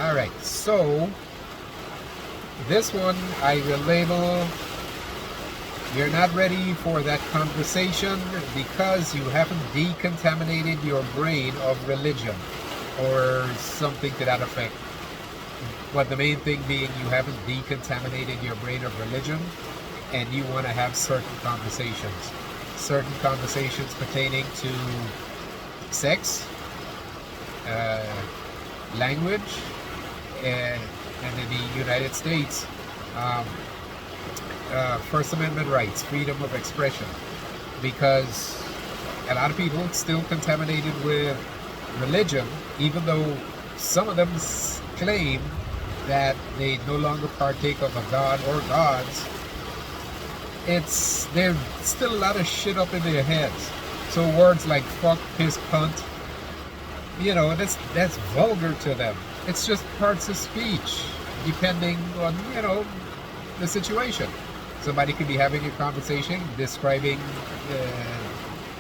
All right, so this one I will label, you're not ready for that conversation because you haven't decontaminated your brain of religion or something to that effect. But the main thing being you haven't decontaminated your brain of religion, and you want to have certain conversations pertaining to sex, language, and in the United States, First Amendment rights, freedom of expression, because a lot of people still contaminated with religion, even though some of them claim that they no longer partake of a god or gods. There's still a lot of shit up in their heads. So words like fuck, piss, cunt, that's vulgar to them. It's just parts of speech, depending on the situation. Somebody could be having a conversation describing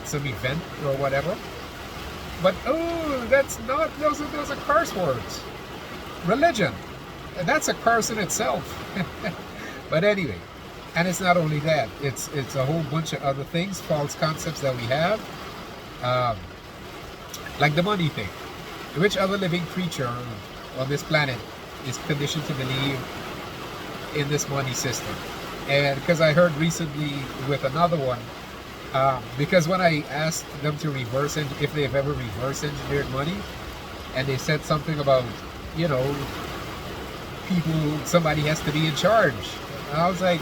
some event or whatever, but those are curse words. Religion, that's a curse in itself. But anyway, and it's not only that, it's a whole bunch of other things, false concepts that we have, like the money thing. Which other living creature on this planet is conditioned to believe in this money system? And because I heard recently with another one, because when I asked them to if they've ever reverse engineered money, and they said something about somebody has to be in charge. And I was like,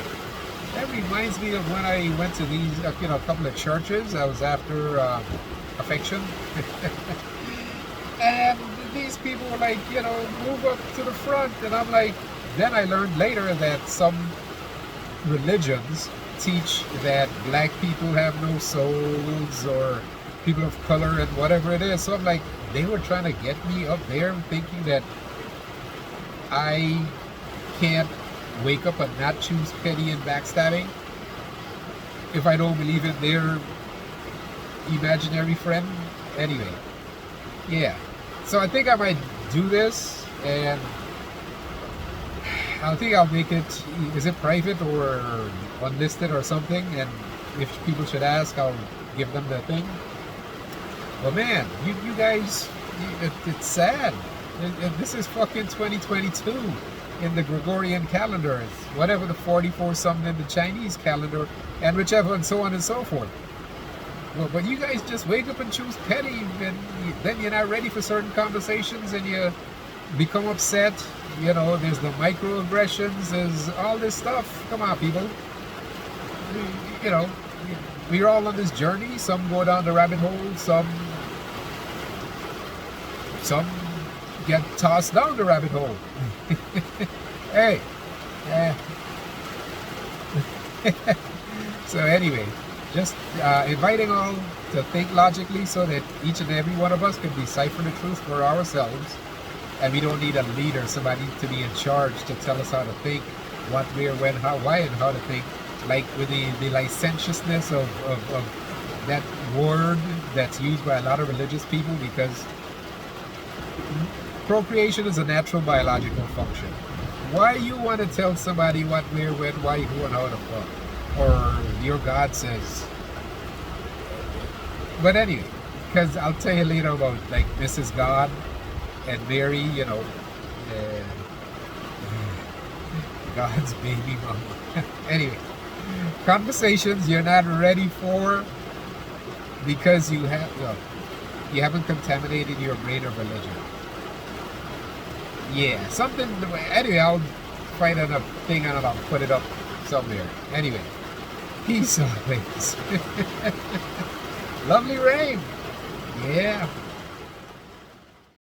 that reminds me of when I went to these, a couple of churches. I was after affection. And these people were like, move up to the front. And I'm like, then I learned later that some religions teach that black people have no souls, or people of color, and whatever it is. So I'm like, they were trying to get me up there thinking that I can't wake up and not choose petty and backstabbing if I don't believe in their imaginary friend. Anyway, yeah. So I think I might do this, and I think I'll make it, is it private or unlisted or something? And if people should ask, I'll give them the thing. But man, you guys, it's sad. This is fucking 2022 in the Gregorian calendar. It's whatever the 44 something in the Chinese calendar, and whichever, and so on and so forth. Well, but you guys just wake up and choose petty, and then you're not ready for certain conversations, and you become upset. There's the microaggressions, there's all this stuff. Come on, people. We're all on this journey. Some go down the rabbit hole, some get tossed down the rabbit hole. Hey. So anyway, just inviting all to think logically so that each and every one of us can decipher the truth for ourselves. And we don't need a leader, somebody to be in charge to tell us how to think, what, where, when, how, why, and how to think. Like with the licentiousness of that word that's used by a lot of religious people, because procreation is a natural biological function. Why you want to tell somebody what, where, when, why, who, and how to fuck? Or your God says. But anyway, because I'll tell you later about like Mrs. God and Mary, God's baby mama. Anyway, conversations you're not ready for because you haven't contaminated your brain of religion. Yeah, something. Anyway, I'll find a thing and I'll put it up somewhere. Anyway, peace always. Lovely rain. Yeah.